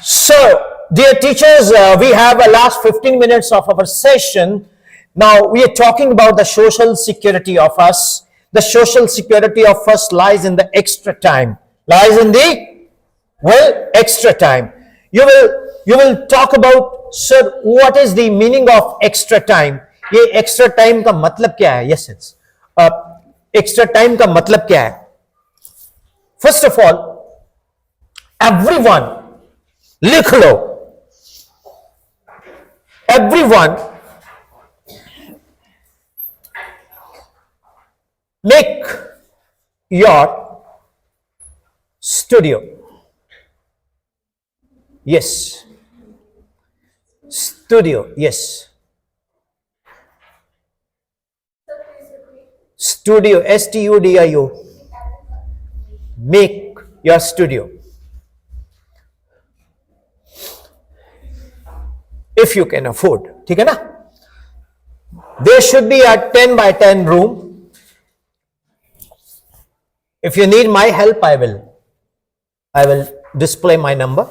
So, dear teachers, we have a last 15 minutes of our session. Now, we are talking about the social security of us. The social security of us lies in the extra time. Lies in the, well, extra time. You will talk about, sir, what is the meaning of extra time? ये extra time का मतलब क्या है? Yes, yes. Extra time का मतलब क्या है? First of all, everyone, लिख लो, everyone make your studio. Yes. Studio. Yes. Studio. STUDIO. Make your studio. If you can afford. ठीक है ना? There should be a 10 by 10 room. If you need my help, I will display my number.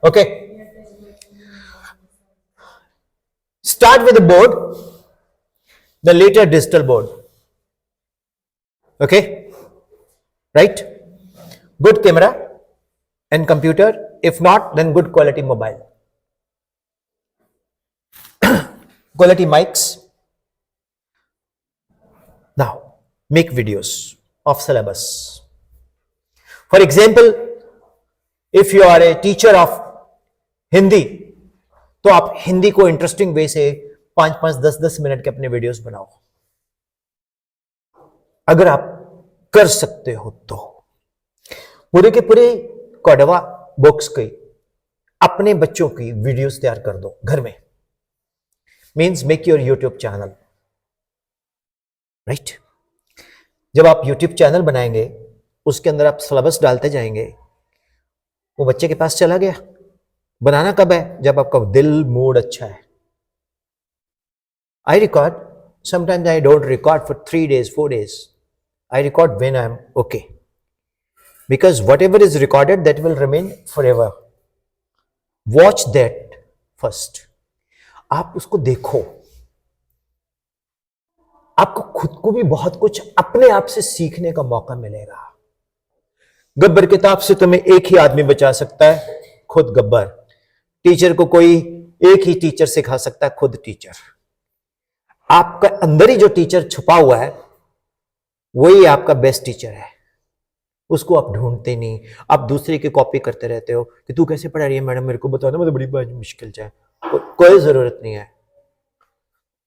Okay. Start with the board, the later digital board. Okay. Right? Good camera and computer. If not, then good quality mobile. Quality mics. Now, make videos of syllabus. For example, if you are a teacher of Hindi, तो आप हिंदी को interesting way से 5-5, 10-10 minute के अपने videos बनाओ, अगर आप कर सकते हो तो। पूरे के पूरे कोडवा बुक्स की अपने बच्चों की वीडियोस तैयार कर दो घर में। Means make your YouTube channel, right. जब आप यूट्यूब चैनल बनाएंगे, उसके अंदर आप सिलेबस डालते जाएंगे, वो बच्चे के पास चला गया। बनाना कब है? जब आपका दिल मूड अच्छा है। I record, sometimes I don't record for 3 days 4 days. I record when I am okay, because whatever is recorded, that will remain forever. Watch that first. आप उसको देखो, आपको खुद को भी बहुत कुछ अपने आप से सीखने का मौका मिलेगा। गब्बर किताब से तुम्हें एक ही आदमी बचा सकता है, खुद गब्बर। टीचर को कोई एक ही टीचर सिखा सकता है, खुद टीचर। आपका अंदर ही जो टीचर छुपा हुआ है, वही आपका बेस्ट टीचर है। उसको आप ढूंढते नहीं, आप दूसरे की कॉपी करते रहते हो कि तू कैसे पढ़ा रही है मैडम, मेरे को बताना, मुझे बड़ी मुश्किल है। कोई जरूरत नहीं है,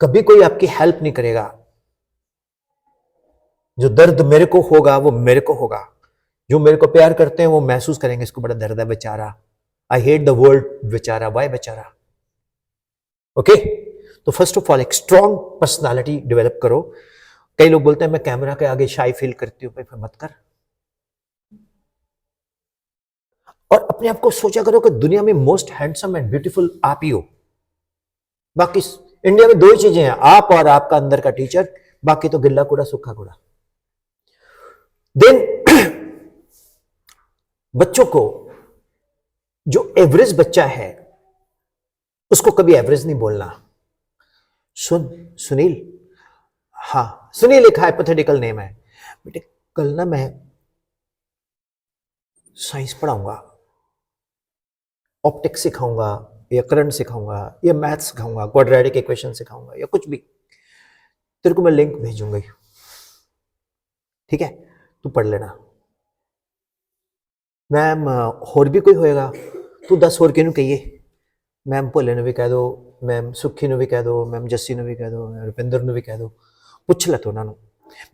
कभी कोई आपकी हेल्प नहीं करेगा। जो दर्द मेरे को होगा वो मेरे को होगा, जो मेरे को प्यार करते हैं वो महसूस करेंगे इसको बड़ा दर्द है बेचारा। आई हेट द वर्ड बेचारा, वाई बेचारा। ओके, तो फर्स्ट ऑफ ऑल एक स्ट्रॉन्ग पर्सनालिटी डेवलप करो। कई लोग बोलते हैं मैं कैमरा के आगे शाई फील करती हूं, भाई मत कर। और अपने आप को सोचा करो कि दुनिया में मोस्ट हैंडसम एंड ब्यूटीफुल आप ही हो। बाकी इंडिया में 2 ही चीजें हैं, आप और आपका अंदर का टीचर, बाकी तो गिल्ला कूड़ा सूखा कूड़ा। देन बच्चों को, जो एवरेज बच्चा है उसको कभी एवरेज नहीं बोलना। सुनील, हाँ सुनील एक हाइपोथेटिकल नेम है बेटे। कल ना मैं साइंस पढ़ाऊंगा, ऑप्टिक्स सिखाऊंगा या करंट सिखाऊंगा या मैथ सिखाऊंगा, क्वाड्रेटिक इक्वेशन सिखाऊंगा या कुछ भी, तेरे को मैं लिंक भेजूंगा, ठीक है, तू पढ़ लेना। मैम होर भी कोई होएगा, तू 10 होर किनू कहिए, मैम भोले ने भी कह दो, मैम सुखी ने भी कह दो, मैम जस्सी ने भी कह दो, रुपिंदर ने भी कह दो। पुछ ले तो उन्होंने,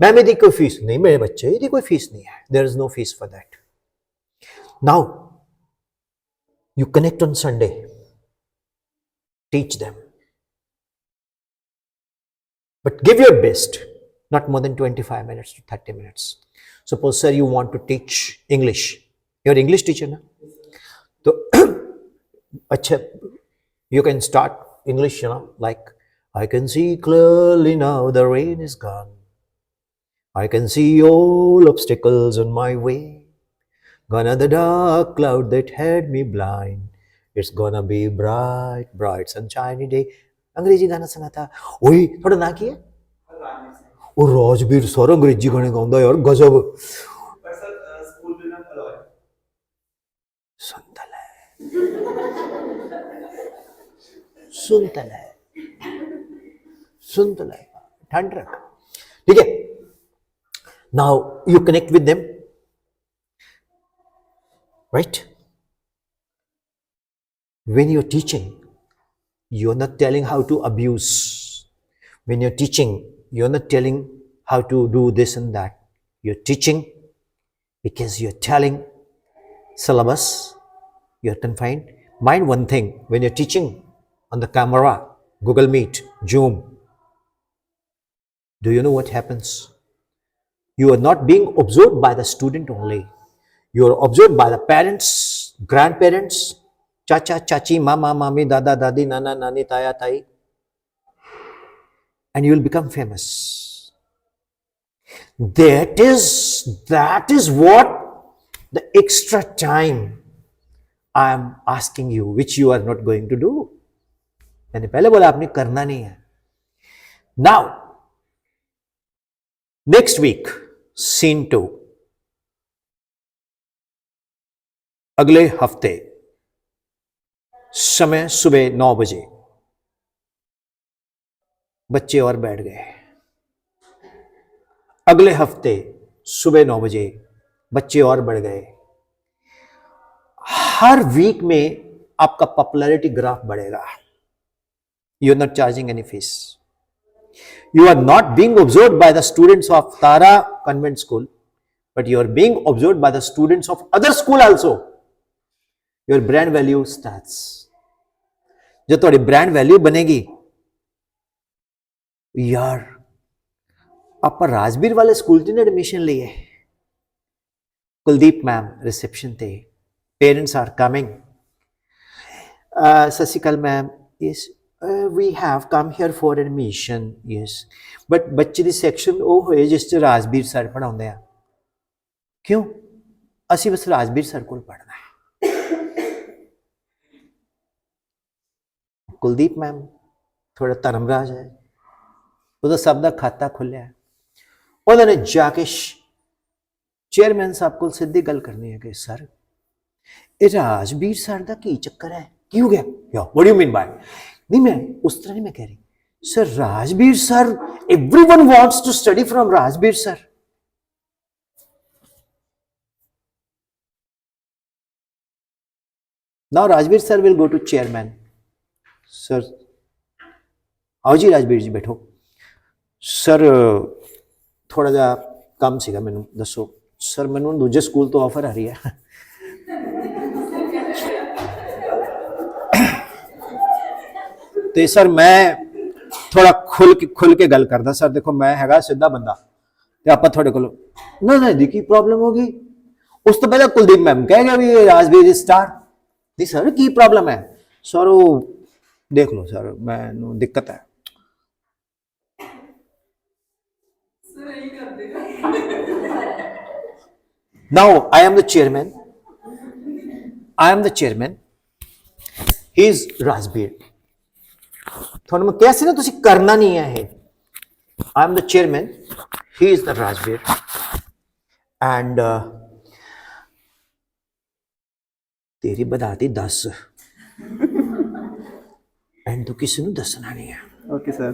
मैम यदि कोई फीस नहीं, मेरे बच्चे यदि कोई फीस नहीं है, there is no fees for that. Now you connect on Sunday, teach them, but give your best, not more than 25 minutes to 30 minutes. Suppose sir you want to teach English, you're English teacher na, तो अच्छा, you can start English, like I can see clearly now the rain is gone, I can see all obstacles on my way. Gonna the dark cloud that had me blind. It's gonna be bright, bright sunshiny day. अंग्रेजी गाना सुना था. ओए थोड़ा ना किया? ਉਹ Rajveer sir ਅੰਗਰੇਜ਼ੀ ਗਾਣੇ ਗਾਉਂਦਾ ਯਾਰ ਗਜ਼ਬ ਪਰ ਸਰ ਸਕੂਲ ਦੇ ਨਾਲ ਅਲਾਉ ਹੈ सुनता है ठंड रख ठीक है now you connect with them right when you're teaching you're not telling how to abuse when you're teaching you're not telling how to do this and that. You're teaching because you're telling syllabus. You're confined. Mind one thing, when you're teaching on the camera, Google Meet, Zoom, do you know what happens? You are not being observed by the student only. You are observed by the parents, grandparents, chacha, chachi, mama, mami, dada, dadi, nana, nani, taya, tai. And you will become famous. That is what the extra time I am asking you, which you are not going to do. मैंने पहले बोला आपने करना नहीं है. Now, next week, scene 2. अगले हफ्ते समय सुबह 9 बजे बच्चे और बैठ गए. अगले हफ्ते सुबह 9 बजे बच्चे और बढ़ गए. हर वीक में आपका पॉपुलैरिटी ग्राफ बढ़ेगा. You are not charging any fees. You are not being observed by the students of Tara convent school, but you are being observed by the students of other school also. Your brand value starts. जो थोड़ी brand value बनेगी यार आप राजबीर वाले school च admission लिए. Kuldeep ma'am reception थे. Parents are coming. Sat Sri Akal ma'am. Yes we have come here for admission. Yes but बच्चे दी सैक्शन वो होए जिस च राजबीर सर पढ़ाउंदे आ. क्यों? असी बस राजबीर सर कोल पढ़ना है. कुलदीप मैम थोड़ा धर्मराज है, ਉਹਦਾ ਸਭ ਦਾ ਖਾਤਾ ਖੁੱਲਿਆ. ਉਹਨਾਂ ਨੇ ਜਾ ਕੇ ਚੇਅਰਮੈਨ ਸਾਹਿਬ ਕੋਲ ਸਿੱਧੀ ਗੱਲ ਕਰਨੀ ਹੈ ਕਿ ਸਰ ਇਹ ਰਾਜਬੀਰ ਸਰ ਦਾ ਕੀ ਚੱਕਰ ਹੈ, ਕੀ ਹੋ ਗਿਆ? ਯਾ ਵਾਟ ਡੂ ਯੂ ਮੀਨ ਬਾय? ਨਹੀਂ ਮੈਂ ਉਸ ਤਰ੍ਹਾਂ ਨਹੀਂ ਮੈਂ ਕਹਿ ਰਹੀ sir. Rajbir sir everyone wants to study from Rajbir sir. Now Rajbir sir will go to chairman. Sir आओ जी राजबीर जी बैठो. सर थोड़ा जा काम सीगा मैनू दसो. सर मैनू दूजे स्कूल तो ऑफर आ रही है. तो सर मैं थोड़ा खुल के गल करदा. सर देखो मैं हैगा सीधा बंदा ते आपां थोड़े कोल ना दी की प्रॉब्लम होगी. उस तो पहले कुलदीप मैम कह गया भी राजबीर स्टार. नहीं सर की प्रॉब्लम है? सर वो देख लो सर मैनू दिक्कत है. Now I am the chairman. He is Rajbir. ਤੁਹਾਨੂੰ ਮੈਂ ਕਿਹਾ ਸੀ ਨਾ ਤੁਸੀਂ ਕਰਨਾ ਨਹੀਂ ਹੈ ਇਹ. I am the chairman. He is the Rajbir. And तेरी बताती 10 एंड तू किसी ਨੂੰ ਦੱਸਣਾ ਨਹੀਂ ਹੈ. Okay sir.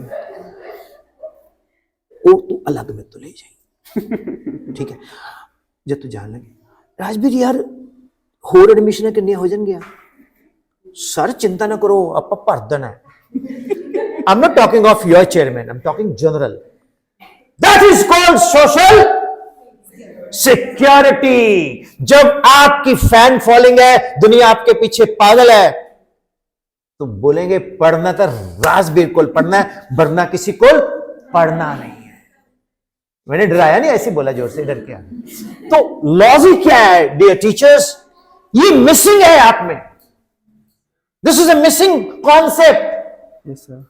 ਉਹ ਤੂੰ ਅਲੱਗ ਮੇਰੇ ਤੋਂ ਲੈ ਜਾਈ. ਠੀਕ ਹੈ. जब तू जान लगे राजबीर यार होर एडमिशन किन्नी हो जाएंगे? सर चिंता ना करो आप भर देना. I am not talking of your chairman, I am talking general. That is called social security. जब आपकी फैन फॉलोइंग है, दुनिया आपके पीछे पागल है, तो बोलेंगे पढ़ना तो राजबीर को पढ़ना है, वरना किसी को पढ़ना नहीं. मैंने डराया नहीं, ऐसे बोला जोर से, डर के. तो लॉजिक क्या है डियर टीचर्स? ये मिसिंग है आप में. This is a missing concept. Yes sir.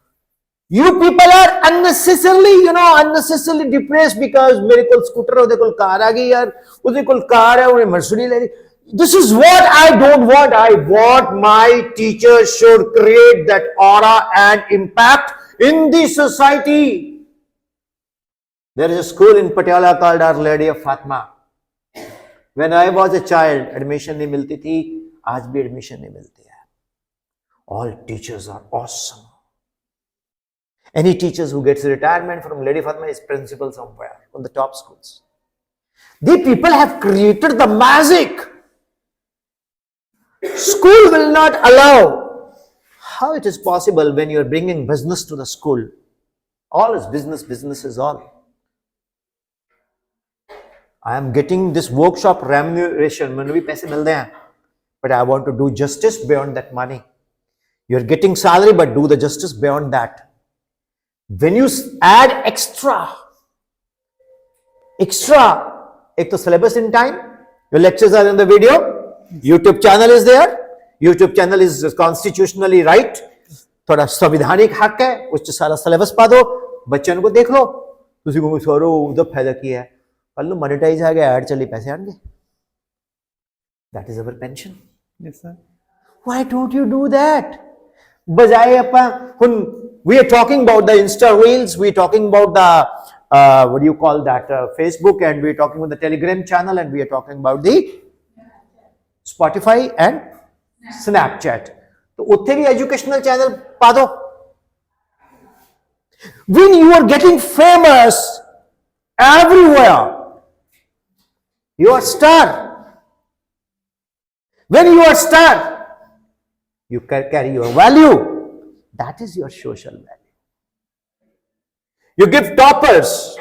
You people are unnecessarily, unnecessarily depressed because मेरे को स्कूटर है, उधर को कार आ गई यार, उधर को कार है, उन्हें मर्सिडीज ले ली. This is what I don't want. I want my teachers should create that aura and impact in the society. There is a school in Patiala called Our Lady of Fatima. When I was a child, admission नहीं मिलती थी, आज भी admission नहीं मिलती है. All teachers are awesome. Any teachers who gets retirement from Lady Fatima is principal somewhere on the top schools. The people have created the magic. School will not allow. How it is possible when you are bringing business to the school? All is business, business is all. I am getting this workshop remuneration, मैंने भी पैसे मिल रहे हैं, but I want to do justice beyond that money. You are getting salary, but do the justice beyond that. When you add extra, एक तो syllabus in time, your lectures are in the video, YouTube channel is there, YouTube channel is constitutionally right, थोड़ा संविधानिक हक है, उससे सारा syllabus पा दो, बच्चों को देख लो, तुसी को सारो उधर फायदा किया है, कल नो मोनेटाइज आ गया, ऐड चली, पैसे आएंगे. That is our pension. Yes, sir. Why don't you do that? बजाय अपन we are talking about the Insta Reels, we are talking about the what do you call that, Facebook, and we are talking about the Telegram channel, and we are talking about the Spotify and Snapchat. तो उत्थे भी educational channel पा दो. When you are getting famous everywhere, you are star. When you are star, you carry your value. That is your social value. You give toppers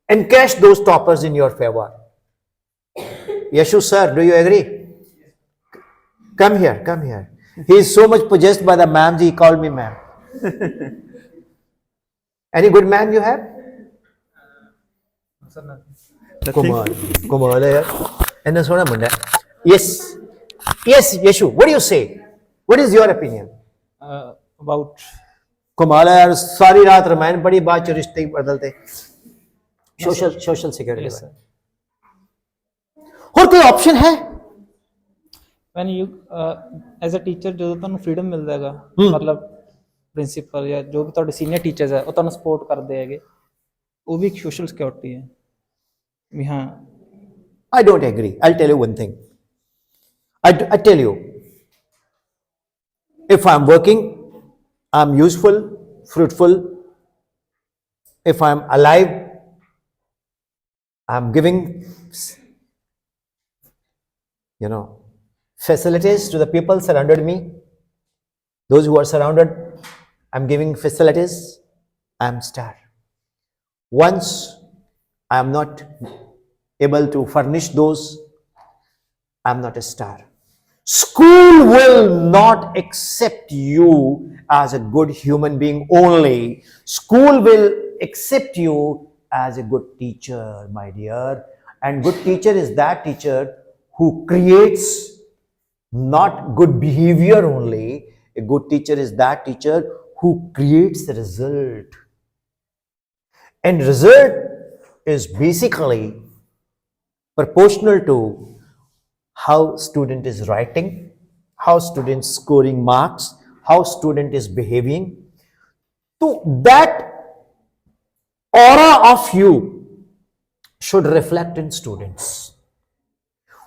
and cash those toppers in your favor. Yashu sir, do you agree? Come here, come here. He is so much possessed by the ma'am, he called me ma'am. Any good ma'am you have? Kumar, and then sona munda. Yes, yes, Yashu. What do you say? What is your opinion? About कुमाला यार सारी रात रामायण पढ़ी, बाद च रिश्ते बदलते. Social security. yes, sir. और कोई ऑप्शन है? When you as a teacher ਜਦੋਂ ਤੁਹਾਨੂੰ freedom ਮਿਲਦਾ ਹੈਗਾ, ਮਤਲਬ ਪ੍ਰਿੰਸੀਪਲ ਜਾਂ ਜੋ ਵੀ ਤੁਹਾਡੇ ਸੀਨੀਅਰ ਟੀਚਰਸ ਹੈ ਉਹ ਤੁਹਾਨੂੰ ਸਪੋਰਟ ਕਰਦੇ ਹੈਗੇ, ਉਹ ਵੀ ਇੱਕ ਸੋਸ਼ਲ ਸਿਕਿਉਰਿਟੀ ਹੈ ਵੀ ਹਾਂ. I don't agree. I'll tell you one thing. I tell you, if I'm working, I'm useful, fruitful. If I'm alive, I'm giving, facilities to the people surrounded me. Those who are surrounded, I'm giving facilities. I'm star. Once I am not able to furnish those, I'm not a star. School will not accept you as a good human being only. School will accept you as a good teacher, my dear. And good teacher is that teacher who creates not good behavior only. A good teacher is that teacher who creates the result. And result is basically proportional to how student is writing, how student is scoring marks, how student is behaving. So that aura of you should reflect in students.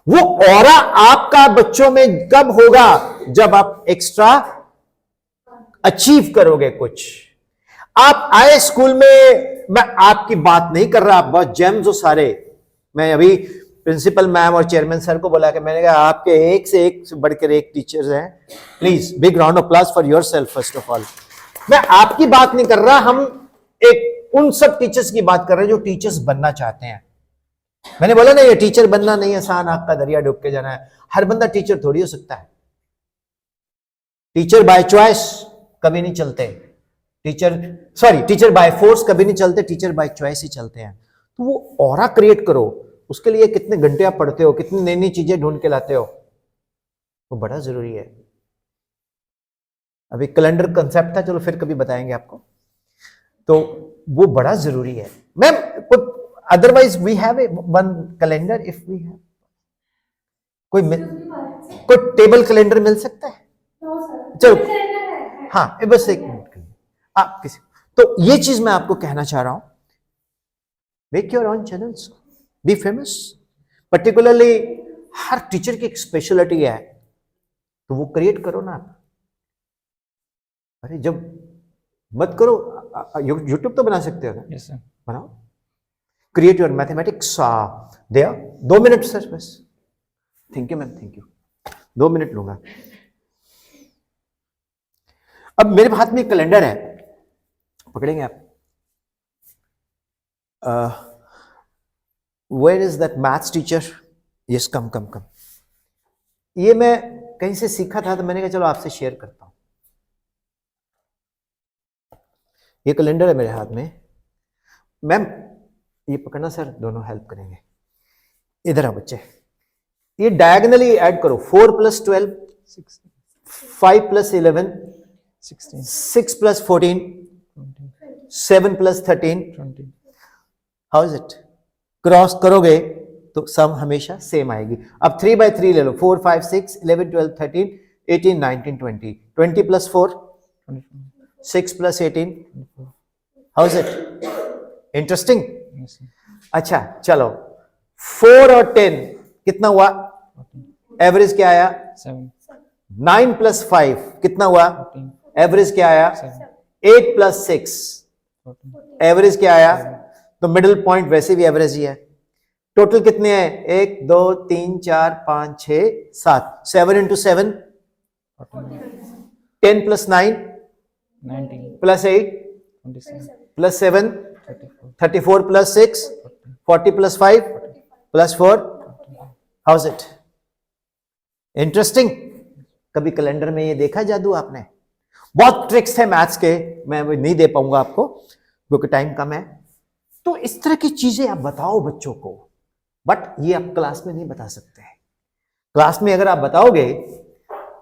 वो aura आपका बच्चों में कब होगा? जब आप extra achieve करोगे कुछ. आप आए स्कूल में, मैं आपकी बात नहीं कर रहा, आप बहुत जेम्स हो सारे. मैं अभी प्रिंसिपल मैम और चेयरमैन सर को बोला कि मैंने कहा आपके एक से बढ़कर एक टीचर्स हैं. Please big round of applause for yourself first of all. मैं आपकी बात नहीं कर रहा, हम एक उन सब टीचर्स की बात कर रहे हैं जो टीचर्स बनना चाहते हैं. मैंने बोला ना, ये टीचर बनना नहीं आसान, आपका दरिया डूब के जाना है. हर बंदा टीचर थोड़ी हो सकता है. टीचर बाय चॉइस कभी नहीं चलते. टीचर बाय फोर्स कभी नहीं चलते. टीचर बाय चॉइस ही चलते हैं. तो वो ऑरा क्रिएट करो. उसके लिए कितने घंटे आप पढ़ते हो, कितनी नई नई चीजें ढूंढ के लाते हो, वो बड़ा जरूरी है. अभी कैलेंडर कंसेप्ट था, चलो फिर कभी बताएंगे आपको. तो वो बड़ा जरूरी है ma'am. Otherwise we have a one calendar if we have कोई टेबल कैलेंडर मिल सकता है? चलो हाँ बस एक मिनट के लिए आप किसी, तो ये चीज मैं आपको कहना चाह रहा हूं, make your own channels, be famous. Particularly हर टीचर की एक स्पेशलिटी है, तो वो क्रिएट करो ना आप। अरे जब मत करो, यूट्यूब तो बना सकते हो ना, यस सर। बनाओ। Create your mathematics there. 2 minute sir बस। Thank you ma'am, thank you. 2 minute लूंगा। अब मेरे हाथ में एक कैलेंडर है, पकड़ेंगे आप? Where is that maths teacher? Yes, come come come. ये मैं कहीं से सीखा था, तो मैंने कहा चलो आपसे शेयर करता हूं। ये कैलेंडर है मेरे हाथ में। मैम ये पकड़ना सर, दोनों हेल्प करेंगे। इधर आओ बच्चे, ये डायगनली ऐड करो। 4 + 12, 5 + 11, 16, 6 + 14, 20, 7 + 13। 20। How is it? क्रॉस करोगे तो सम हमेशा सेम आएगी। अब 3/3 ले लो। 4, 5, 6, 11, 12, 13, 18, 19, 20। 20 + 4, 24, 6 + 18। 24, how is it? Interesting. yes sir, अच्छा चलो, 4 और 10 कितना हुआ? 14, एवरेज क्या आया? 7, 9 + 5 कितना हुआ? 14, एवरेज क्या आया? 7, 8 + 6 14, एवरेज क्या आया? तो मिडिल पॉइंट वैसे भी एवरेज ही है। टोटल कितने हैं? 1 2 3 4 5 6 7। 7 × 7 14, 10 + 9 19, + 8 27, + 7 34, 34 + 6 40 + 5 + 4। How is it? इंटरेस्टिंग। कभी कैलेंडर में ये देखा जादू आपने? बहुत ट्रिक्स थे मैथ्स के, मैं वो नहीं दे पाऊंगा आपको क्योंकि टाइम कम है। तो इस तरह की चीजें आप बताओ बच्चों को, बट ये आप क्लास में नहीं बता सकते। क्लास में अगर आप बताओगे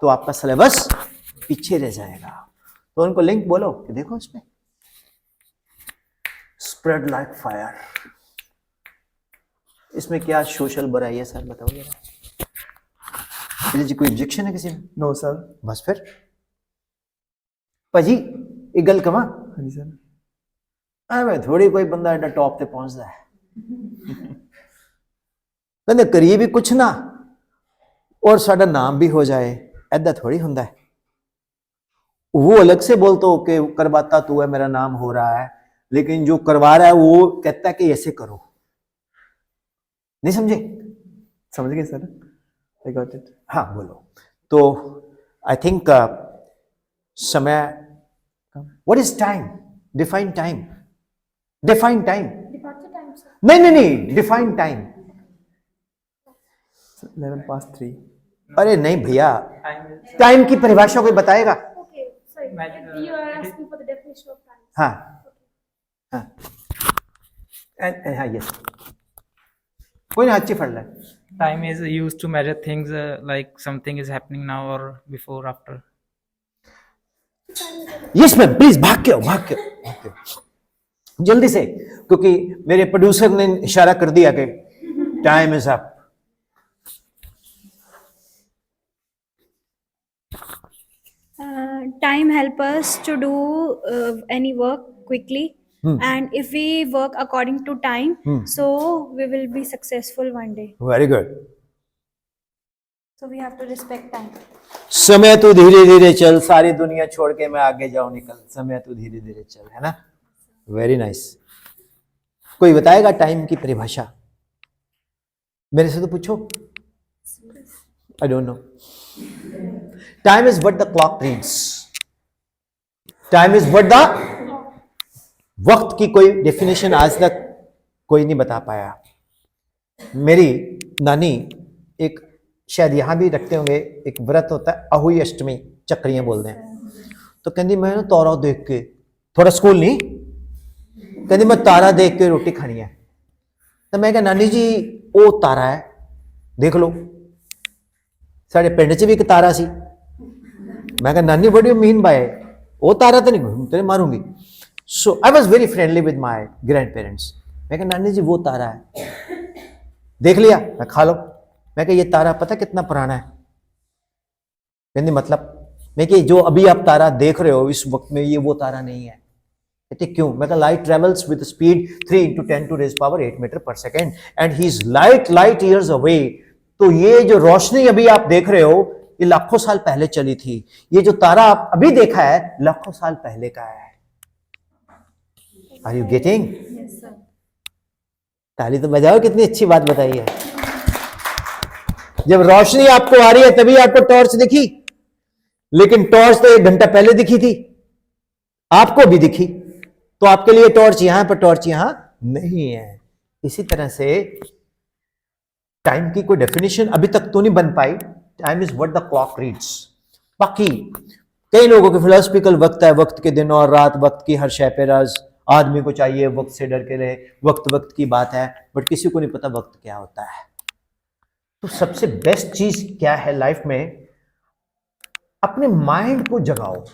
तो आपका सिलेबस पीछे रह जाएगा। तो उनको लिंक बोलो कि देखो इसमें स्प्रेड लाइक फायर। इसमें क्या सोशल बुराई है सर, बताओ जरा। जी कोई ऑब्जेक्शन है किसी में? No sir. बस फिर ਭਾਜੀ एक गल कमा। हाँ जी सर। ਐਵੇਂ ਥੋੜੀ ਕੋਈ ਬੰਦਾ ਐਡਾ ਟੌਪ ਤੇ ਪਹੁੰਚਦਾ ਹੈ। ਕਹਿੰਦੇ ਕਰੀਏ ਵੀ ਕੁਛ ਨਾ और साडा नाम भी हो जाए, ऐदा थोड़ी हुंदा है। वो अलग से बोलते हो कि करवाता तू है, मेरा नाम हो रहा है, लेकिन जो करवा रहा है वो कहता है कि ऐसे करो। नहीं समझे? समझ गए सर, आई गॉट इट। हाँ बोलो। तो आई थिंक समय, what is time? Define time. Define time. नहीं नहीं नहीं, डिफाइन टाइम। 11 + 3। अरे नहीं भैया, टाइम की परिभाषा कोई बताएगा? Okay, sorry. You are asking for the definition of time. हाँ हाँ हाँ, यस। कोई ना, अच्छी फड़ ले। time is used to measure things like something is happening now or before after. Yes ma'am, please भाग के आओ, भाग के आओ, भाग के आओ। जल्दी से, क्योंकि मेरे प्रोड्यूसर ने इशारा कर दिया कि time is up. Time help us to do any work quickly, and if we work according to time, so we will be successful one day. Very good. So we have to respect time. समय तो धीरे धीरे चल, सारी दुनिया छोड़ के मैं आगे जाऊं निकल, समय तो धीरे धीरे चल, है ना? Very nice. कोई बताएगा टाइम की परिभाषा? मेरे से तो पूछो। I don't know. Time is what the clock reads. Time is what the, वक्त की कोई डेफिनेशन आज तक कोई नहीं बता पाया। मेरी नानी एक, शायद यहां भी रखते होंगे, एक व्रत होता है अहुई अष्टमी, चक्रियां बोलते हैं। तो कहती मैं ना तारा देख के, थोड़ा स्कूल नहीं, कहती मैं तारा देख के रोटी खानी है। तो मैं कहा नानी जी वो तारा है, देख लो। साढ़े पिंड च भी एक तारा सी। मैं कहा नानी what do you mean by, वो तारा तो नहीं, तेरे मारूंगी। So I was very friendly with my grandparents. मैं कहा नानी जी वो तारा है, देख लिया? मैं खा लो। मैं कहा ये तारा पता कितना पुराना है? कहती मतलब? मैं कि जो अभी आप तारा देख रहे हो इस वक्त में, ये वो तारा नहीं है। कहते क्यों? मैं कहा light travels with speed 3 × 10⁻⁸ metre per second and he is light years away. तो ये जो रोशनी अभी आप देख रहे हो ये लाखों साल पहले चली थी, ये जो तारा आप अभी देखा है लाखों साल पहले का है। Are you getting? ताली तो बजाओ, कितनी अच्छी बात बताई है। जब रोशनी आपको आ रही है तभी आपको टॉर्च दिखी, लेकिन टॉर्च तो 1 घंटा पहले दिखी थी, आपको भी दिखी, तो आपके लिए टॉर्च यहां पर टॉर्च यहां नहीं है। इसी तरह से टाइम की कोई डेफिनेशन अभी तक तो नहीं बन पाई। Time is what the clock reads. बाकी कई लोगों के फिलोसफिकल वक्त है, वक्त के दिन और रात, वक्त की हर शय पे राज, आदमी को चाहिए वक्त से डर के रहे, वक्त वक्त की बात है, बट किसी को नहीं पता वक्त क्या होता है। तो सबसे बेस्ट चीज क्या है लाइफ में? अपने माइंड को जगाओ।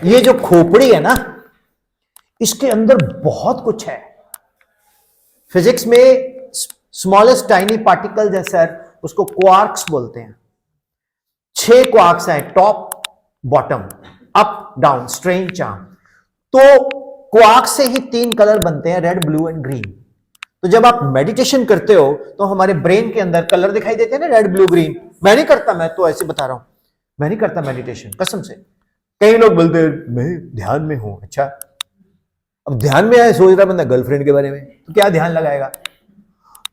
ये जो खोपड़ी है ना, इसके अंदर बहुत कुछ है। फिजिक्स में स्मॉलेस्ट टाइनी पार्टिकल है सर, उसको क्वार्क्स बोलते हैं। 6 क्वार्क्स हैं, top bottom up down strain charm. तो क्वार्क से ही 3 कलर बनते हैं, रेड ब्लू एंड ग्रीन। तो जब आप मेडिटेशन करते हो तो हमारे ब्रेन के अंदर कलर दिखाई देते हैं ना, रेड ब्लू ग्रीन। मैं नहीं करता, मैं तो ऐसे बता रहा हूं, मैं नहीं करता मेडिटेशन कसम से। कई लोग बोलते हैं मैं ध्यान में हूं। अच्छा, अब ध्यान में आए, सोच रहा बंदा गर्लफ्रेंड के बारे में, तो क्या ध्यान लगाएगा?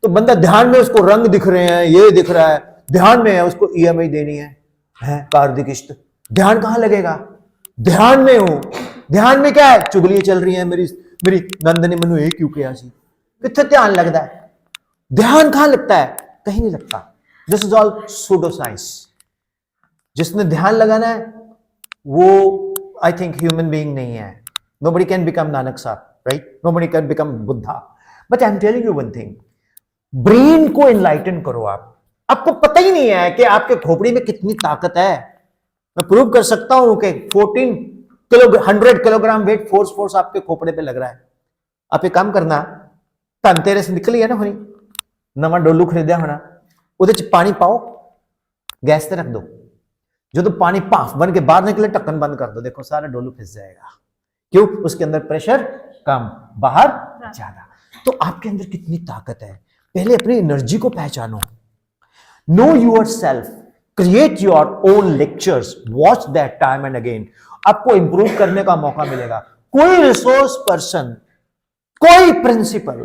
तो बंदा ध्यान में, उसको रंग दिख रहे हैं, ये दिख रहा है, ध्यान में है, उसको EMI देनी है कार की किस्त, ध्यान कहां लगेगा? ध्यान में हूं, ध्यान में क्या है? चुगलियां चल रही हैं, मेरी नंद ने मनु क्यों किया सी, कितने ध्यान लगता है? ध्यान कहां लगता है? कहीं नहीं लगता। This is all pseudo science. जिसने ध्यान लगाना है वो आई थिंक ह्यूमन बीइंग नहीं है। नोबडी कैन बिकम नानक साहब, right? Nobody can become Buddha. But I am telling you one thing, brain को एनलाइटन करो। आपको पता ही नहीं है कि आपके खोपड़ी में कितनी ताकत है। मैं प्रूव कर सकता हूं कि 100 किलोग्राम वेट फोर्स आपके खोपड़े पे लग रहा है। आप एक काम करना, धनतेरस निकली है ना होनी, नवा डोलू खरीदा होना, उहदे च पानी पाओ, गैस ते रख दो। जो तो पानी भाफ बन के बाहर निकले, ढक्कन बंद कर दो, देखो सारा डोलू फिस जाएगा। क्यों? उसके अंदर प्रेशर कम, बाहर ज्यादा। तो आपके अंदर कितनी ताकत है, पहले अपनी एनर्जी को पहचानो। Know yourself, create your own lectures, watch that time and again. आपको इंप्रूव करने का मौका मिलेगा। कोई रिसोर्स पर्सन, कोई प्रिंसिपल,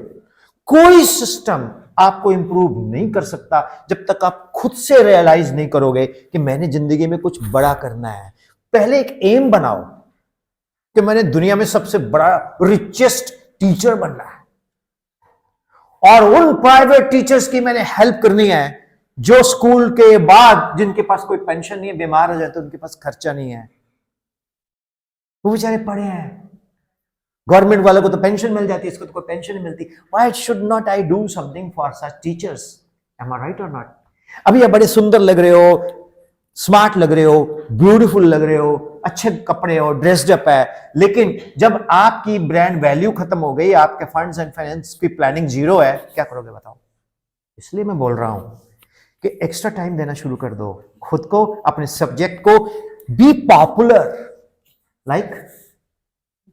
कोई सिस्टम आपको इंप्रूव नहीं कर सकता जब तक आप खुद से रियलाइज नहीं करोगे कि मैंने जिंदगी में कुछ बड़ा करना है। पहले एक एम बनाओ कि मैंने दुनिया में सबसे बड़ा रिचेस्ट टीचर बनना है, और उन प्राइवेट टीचर्स की मैंने हेल्प करनी है जो स्कूल के बाद, जिनके पास कोई पेंशन नहीं है, बीमार हो जाते, उनके पास खर्चा नहीं है, वो बेचारे पढ़े हैं। गवर्नमेंट वालों को तो पेंशन मिल जाती है, इसको तो कोई पेंशन नहीं मिलती। Why should not I do something for such teachers? Am I right और नॉट? अभी आप बड़े सुंदर लग रहे हो, स्मार्ट लग रहे हो, ब्यूटीफुल लग रहे हो, अच्छे कपड़े हो, ड्रेस्ड अप है, लेकिन जब आपकी ब्रांड वैल्यू खत्म हो गई, आपके फंड्स एंड फाइनेंस की प्लानिंग जीरो है, क्या करोगे बताओ? इसलिए मैं बोल रहा हूं कि एक्स्ट्रा टाइम देना शुरू कर दो खुद को, अपने सब्जेक्ट को। बी पॉपुलर, लाइक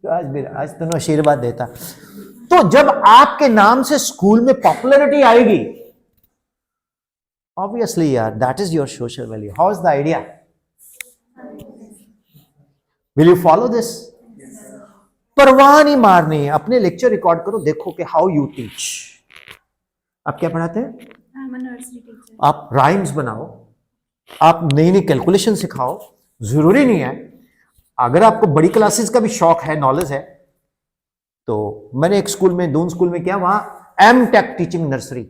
आज तुमने आशीर्वाद देता। तो जब आपके नाम से स्कूल में पॉपुलैरिटी आएगी, ऑब्वियसली यार, that is your social value. How is the idea? Will you follow this? परवाह नहीं मारनी, अपने लेक्चर रिकॉर्ड करो, देखो कि हाउ यू टीच। आप क्या पढ़ाते हैं? I'm a nursery teacher. आप राइम्स बनाओ, आप नई नई कैलकुलेशन सिखाओ। जरूरी नहीं है, अगर आपको बड़ी क्लासेस का भी शौक है, नॉलेज है, तो मैंने एक स्कूल में, दून स्कूल में किया, वहां M.Tech टीचिंग नर्सरी।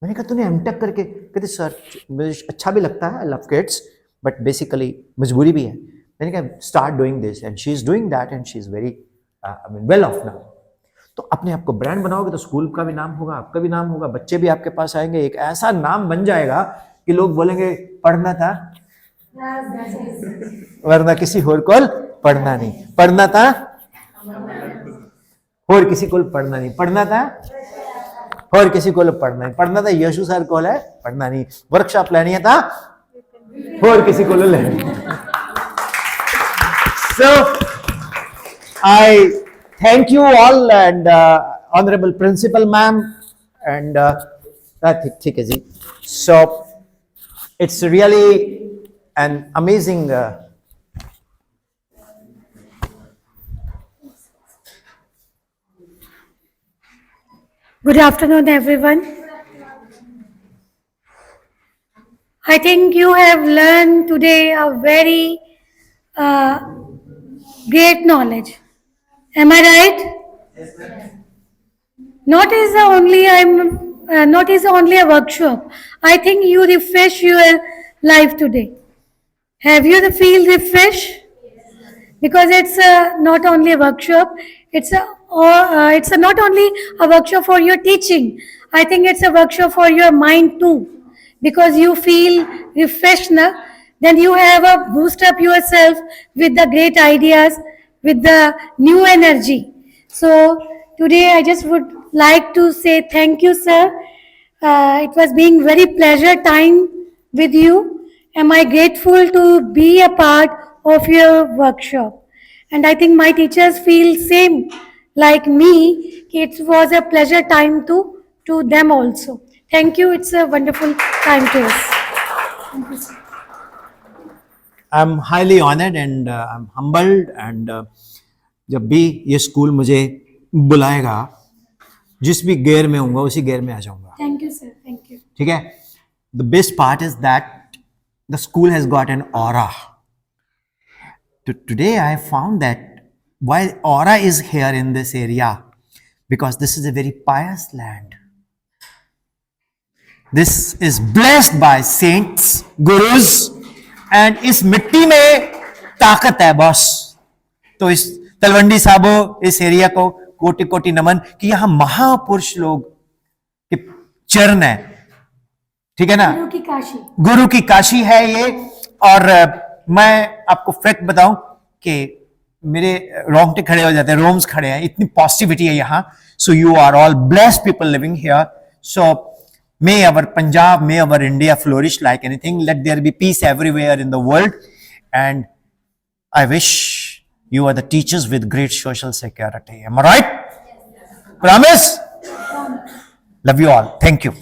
मैंने कहा तूने M.Tech करके? कहते सर मुझे अच्छा भी लगता है, I love kids, but basically मजबूरी भी है। मैंने कहा start doing this, and she is doing that, and she is very well of now. तो अपने आप को ब्रांड बनाओगे तो स्कूल का भी नाम होगा, आपका भी नाम होगा, बच्चे भी आपके पास आएंगे, एक ऐसा नाम बन जाएगा कि लोग बोलेंगे पढ़ना था वरना किसी होर को पढ़ना नहीं, पढ़ना था और किसी को पढ़ना नहीं, पढ़ना था और किसी को पढ़ना नहीं, पढ़ना था यशु सर को है, पढ़ना नहीं, वर्कशॉप लेनी है था और किसी को लेनी। So I thank you all and honorable principal ma'am and ठीक है जी। So it's really an amazing Good afternoon, everyone. I think you have learned today a very great knowledge. Am I right? Not is the only not is only a workshop. I think you refresh your life today. Have you the feel refresh? Because it's not only a workshop, it's not only a workshop for your teaching. I think it's a workshop for your mind too, because you feel refreshed now. Then you have a boost up yourself with the great ideas, with the new energy. So today I just would like to say thank you, sir. It was being very pleasure time with you. Am I grateful to be a part of your workshop? And I think my teachers feel same like me. It was a pleasure time to them also. Thank you. It's a wonderful time to us. I'm highly honored and I'm humbled and जब भी ये school मुझे बुलाएगा, जिस भी gear में होऊंगा उसी gear में आ जाऊंगा। Thank you, sir. Thank you. ठीक है? The best part is that the school has got an aura. Today I found that why aura is here in this area, because this is a very pious land. This is blessed by saints, gurus, and इस मिट्टी में ताकत है boss. तो इस तलवंडी साहबो, इस area को कोटि कोटि नमन कि यहाँ महापुरुष लोग के चरण है। ठीक है ना? गुरु की काशी। गुरु की काशी है ये। और मैं आपको फैक्ट बताऊं कि मेरे रोंगटे खड़े हो जाते हैं, रोम्स खड़े हैं, इतनी पॉजिटिविटी है यहाँ। So you are all blessed people living here. So may our Punjab, may our India flourish like anything. Let there be peace everywhere in the world. And I wish you are the teachers with great social security. Am I right? Promise? Love you all. Thank you.